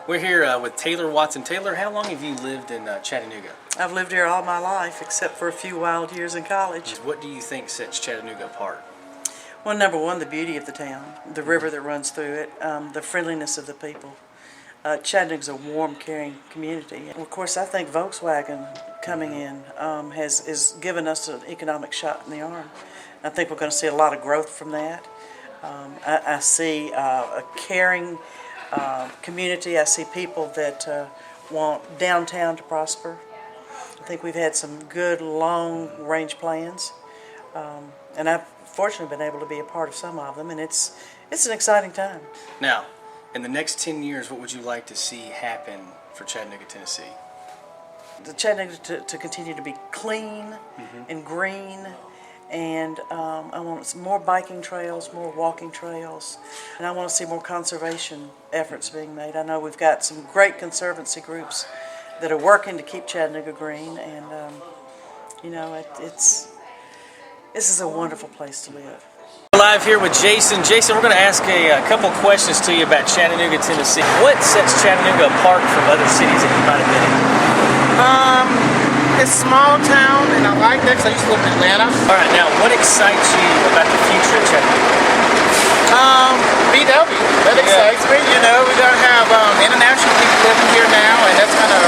We're here with Taylor Watson. Taylor, how long have you lived in Chattanooga? I've lived here all my life, except for a few wild years in college. What do you think sets Chattanooga apart? Well, number one, the beauty of the town, the river that runs through it, the friendliness of the people. Chattanooga's a warm, caring community. And of course, I think Volkswagen coming in has given us an economic shot in the arm. I think we're going to see a lot of growth from that. I see a caring community. I see people that want downtown to prosper. I think we've had some good long-range plans, and I've fortunately been able to be a part of some of them, and it's an exciting time. Now, in the next 10 years, what would you like to see happen for Chattanooga, Tennessee? The Chattanooga to continue to be clean and green, and I want some more biking trails, more walking trails, and I want to see more conservation efforts being made. I know we've got some great conservancy groups that are working to keep Chattanooga green, and this is a wonderful place to live. We're live here with Jason. Jason, we're going to ask a couple questions to you about Chattanooga, Tennessee. What sets Chattanooga apart from other cities that you might have been in? It's a small town, and I like that because I used to live in Atlanta. All right, now, what excites you about the future of Chattanooga? BW, that excites me. You know, we're going to have international people living here now, and that's going to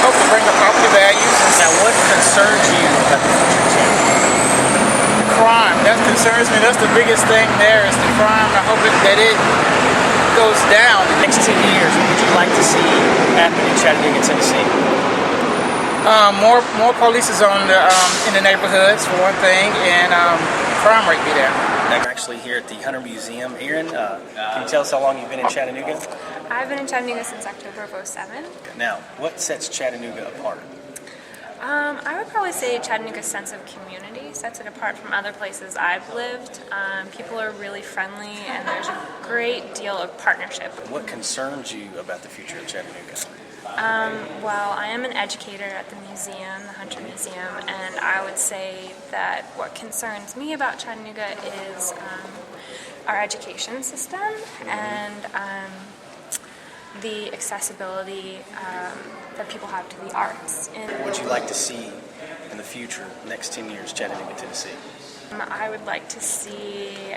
hopefully bring up property values. Now, what concerns you about the future of Chattanooga? Crime, that concerns me. That's the biggest thing there is the crime. I hope that it goes down. The next 10 years, what would you like to see happen in Chattanooga, Tennessee? More police is in the neighborhoods, for one thing, and crime rate be down. We're actually here at the Hunter Museum. Erin, can you tell us how long you've been in Chattanooga? I've been in Chattanooga since October of '07. Now, what sets Chattanooga apart? I would probably say Chattanooga's sense of community sets it apart from other places I've lived. People are really friendly, and there's a great deal of partnership. What concerns you about the future of Chattanooga? Well, I am an educator at the museum, the Hunter Museum, and I would say that what concerns me about Chattanooga is our education system and the accessibility that people have to the arts. What would you like to see in the future, next 10 years, Chattanooga, Tennessee? I would like to see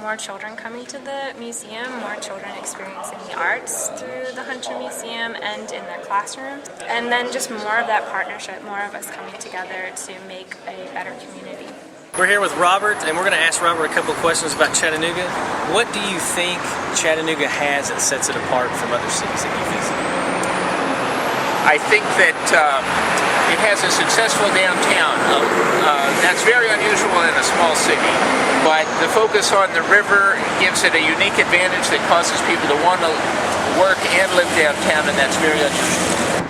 more children coming to the museum, more children experiencing the arts through the Hunter Museum and in their classrooms, and then just more of that partnership, more of us coming together to make a better community. We're here with Robert, and we're going to ask Robert a couple of questions about Chattanooga. What do you think Chattanooga has that sets it apart from other cities that you visit? I think that it has a successful downtown. That's very unusual in a small city, but the focus on the river gives it a unique advantage that causes people to want to work and live downtown, and that's very unusual.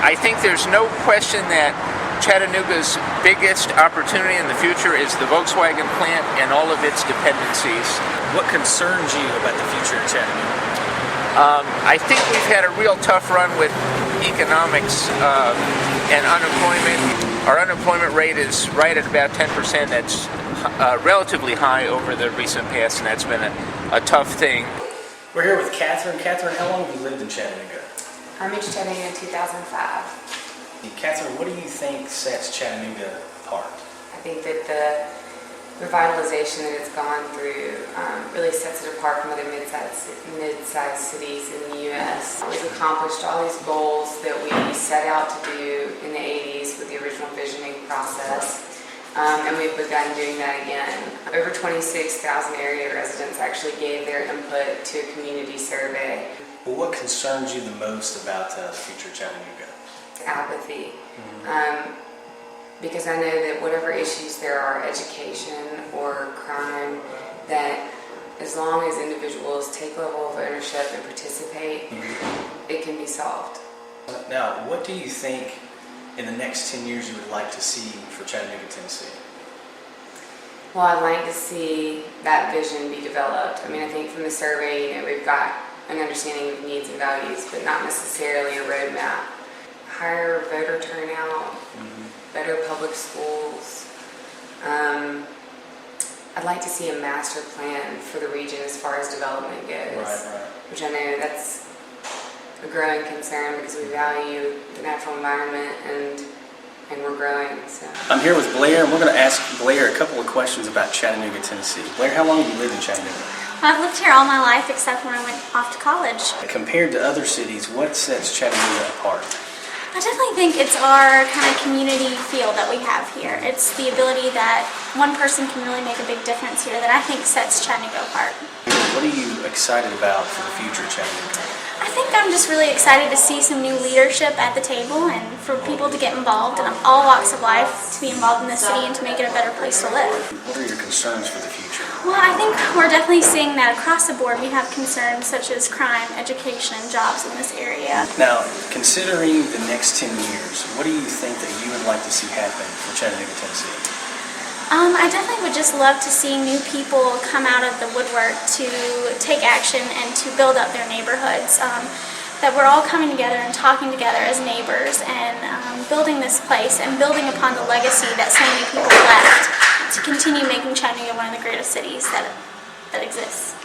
I think there's no question that Chattanooga's biggest opportunity in the future is the Volkswagen plant and all of its dependencies. What concerns you about the future of Chattanooga? I think we've had a real tough run with economics and unemployment. Our unemployment rate is right at about 10%. That's relatively high over the recent past, and that's been a tough thing. We're here with Catherine. Catherine, how long have you lived in Chattanooga? I moved to Chattanooga in 2005. Catherine, what do you think sets Chattanooga apart? I think that the revitalization that it's gone through really sets it apart from other mid-sized cities in the U.S. We've accomplished all these goals that we set out to do in the 80s with the original visioning process, and we've begun doing that again. Over 26,000 area residents actually gave their input to a community survey. Well, what concerns you the most about the future of Chattanooga? Apathy. Because I know that whatever issues there are, education or crime, that as long as individuals take a level of ownership and participate, it can be solved. Now, what do you think in the next 10 years you would like to see for Chattanooga, Tennessee? Well, I'd like to see that vision be developed. I mean, I think from the survey, we've got an understanding of needs and values, but not necessarily a roadmap. Higher voter turnout, better public schools. I'd like to see a master plan for the region as far as development goes, Right. which I know that's a growing concern because we value the natural environment and we're growing. So I'm here with Blair, and we're going to ask Blair a couple of questions about Chattanooga, Tennessee. Blair, how long have you lived in Chattanooga? I've lived here all my life except when I went off to college. Compared to other cities, what sets Chattanooga apart? I definitely think it's our kind of community feel that we have here. It's the ability that one person can really make a big difference here that I think sets Chattanooga apart. What are you excited about for the future of Chattanooga? I think I'm just really excited to see some new leadership at the table and for people to get involved in all walks of life, to be involved in the city and to make it a better place to live. What are your concerns for the future? Well, I think we're definitely seeing that across the board. We have concerns such as crime, education, and jobs in this area. Now, considering the next 10 years, what do you think that you would like to see happen for Chattanooga, Tennessee? I definitely would just love to see new people come out of the woodwork to take action and to build up their neighborhoods. That we're all coming together and talking together as neighbors and building this place and building upon the legacy that so many people left to continue making Chattanooga one of the greatest cities that exists.